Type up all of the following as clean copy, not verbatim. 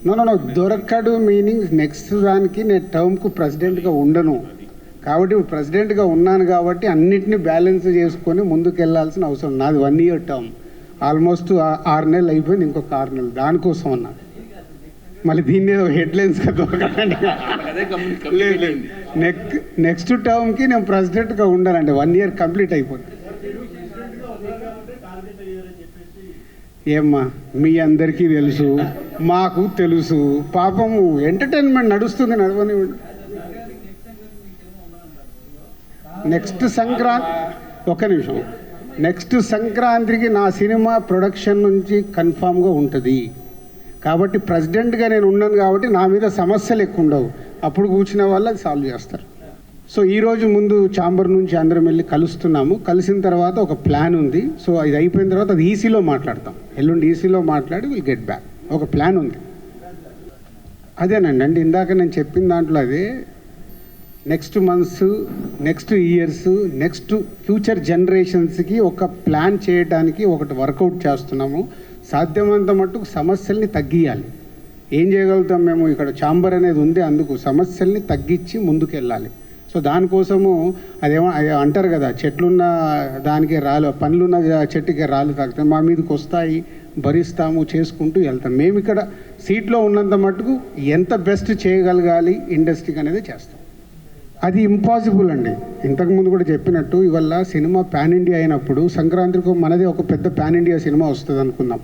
No దొరకడు meaning next దానికి నేను టర్మ్కు ప్రెసిడెంట్గా ఉండను కాబట్టి ఇప్పుడు ప్రెసిడెంట్గా ఉన్నాను కాబట్టి అన్నిటినీ బ్యాలెన్స్ చేసుకొని ముందుకు వెళ్ళాల్సిన అవసరం నాది 1 year టర్మ్ ఆల్మోస్ట్ 6 నెలలు అయిపోయింది ఇంకొక 6 నెలలు దానికోసం అన్నా మళ్ళీ దీన్ని ఏదో హెడ్లైన్స్గా దొరకదండి లేదు నెక్స్ట్ టర్మ్కి నేను ప్రెసిడెంట్గా ఉండాలండి 1 year కంప్లీట్ అయిపోతుంది. ఏమ్మా మీ అందరికీ తెలుసు మాకు తెలుసు పాపము ఎంటర్టైన్మెంట్ నడుస్తుంది నడవనివ్వండి. నెక్స్ట్ సంక్రాంతికి నా సినిమా ప్రొడక్షన్ నుంచి కన్ఫామ్గా ఉంటుంది కాబట్టి ప్రెసిడెంట్గా నేను ఉన్నాను కాబట్టి నా మీద సమస్యలు ఎక్కువ ఉండవు. అప్పుడు కూర్చునే వాళ్ళు అది సాల్వ్ చేస్తారు. సో ఈరోజు ముందు ఛాంబర్ నుంచి అందరం వెళ్ళి కలుస్తున్నాము. కలిసిన తర్వాత ఒక ప్లాన్ ఉంది. సో ఇది అయిపోయిన తర్వాత అది ఈసీలో మాట్లాడతాం. ఎల్లుండి ఈసీలో మాట్లాడి విల్ గెట్ బ్యాక్. ఒక ప్లాన్ ఉంది. అదేనండి ఇందాక నేను చెప్పిన దాంట్లో అదే next months next years next future జనరేషన్స్కి ఒక ప్లాన్ చేయడానికి ఒకటి వర్కౌట్ చేస్తున్నాము. సాధ్యమంత మట్టుకు సమస్యల్ని తగ్గియాలి. ఏం చేయగలుగుతాం మేము ఇక్కడ ఛాంబర్ అనేది ఉంది, అందుకు సమస్యల్ని తగ్గించి ముందుకు వెళ్ళాలి. సో దానికోసము అదేమో అంటారు కదా చెట్లున్న దానికి రాళ్ళు పండ్లున్న చెట్టుకి రాళ్ళు తాకుతాయి, మా మీదకి వస్తాయి భరిస్తాము చేసుకుంటూ వెళ్తాం. మేము ఇక్కడ సీట్లో ఉన్నంత మట్టుకు ఎంత బెస్ట్ చేయగలగాలి ఇండస్ట్రీకి అనేది చేస్తాం. అది ఇంపాసిబుల్ అండి. ఇంతకుముందు కూడా చెప్పినట్టు ఇవాళ సినిమా పాన్ ఇండియా అయినప్పుడు సంక్రాంతికి మనది ఒక పెద్ద పాన్ ఇండియా సినిమా వస్తుంది అనుకుందాం.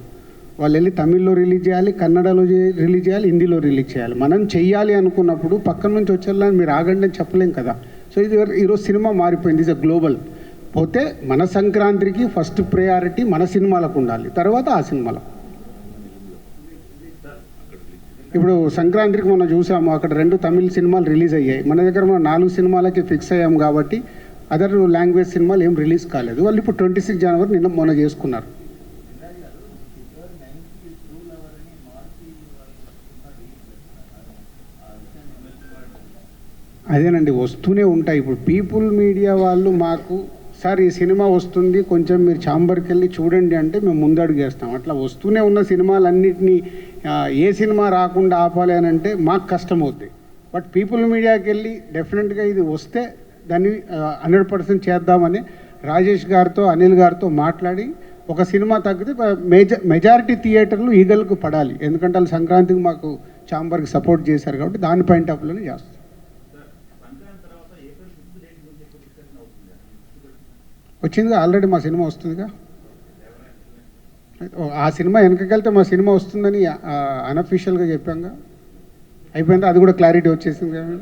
వాళ్ళు వెళ్ళి తమిళ్లో రిలీజ్ చేయాలి, కన్నడలో రిలీజ్ చేయాలి, హిందీలో రిలీజ్ చేయాలి. మనం చెయ్యాలి అనుకున్నప్పుడు పక్కన నుంచి వచ్చేలా మీరు ఆగండి అని చెప్పలేం కదా. సో ఇది ఈరోజు సినిమా మారిపోయింది. ఇది గ్లోబల్. పోతే మన సంక్రాంతికి ఫస్ట్ ప్రయారిటీ మన సినిమాలకు ఉండాలి, తర్వాత ఆ సినిమాలకు. ఇప్పుడు సంక్రాంతికి మనం చూసాము అక్కడ 2 తమిళ సినిమాలు రిలీజ్ అయ్యాయి. మన దగ్గర మనం 4 సినిమాలకి ఫిక్స్ అయ్యాము కాబట్టి అదర్ లాంగ్వేజ్ సినిమాలు ఏం రిలీజ్ కాలేదు. వాళ్ళు ఇప్పుడు 26 జనవరి మొన్న చేసుకున్నారు. అదేనండి వస్తూనే ఉంటాయి. ఇప్పుడు పీపుల్ మీడియా వాళ్ళు మాకు సార్ ఈ సినిమా వస్తుంది కొంచెం మీరు ఛాంబర్కి వెళ్ళి చూడండి అంటే మేము ముందడుగేస్తాం. అట్లా వస్తూనే ఉన్న సినిమాలన్నింటినీ ఏ సినిమా రాకుండా ఆపాలి అని అంటే మాకు కష్టం అవుద్ది. బట్ పీపుల్ మీడియాకి వెళ్ళి డెఫినెట్గా ఇది వస్తే దాన్ని 100% చేద్దామని రాజేష్ గారితో అనిల్ గారితో మాట్లాడి ఒక సినిమా తగ్గితే మెజారిటీ థియేటర్లు ఈగల్కు పడాలి. ఎందుకంటే వాళ్ళు సంక్రాంతికి మాకు ఛాంబర్కి సపోర్ట్ చేశారు కాబట్టి దాని పాయింట్ ఆఫ్ వ్యూలోనే చేస్తాం. వచ్చిందిగా ఆల్రెడీ మా సినిమా వస్తుందిగా. ఆ సినిమా వెనకకెళ్తే మా సినిమా వస్తుందని అన్అఫీషియల్గా చెప్పాంగా. అయిపోయిందా అది కూడా క్లారిటీ వచ్చేసింది కదా.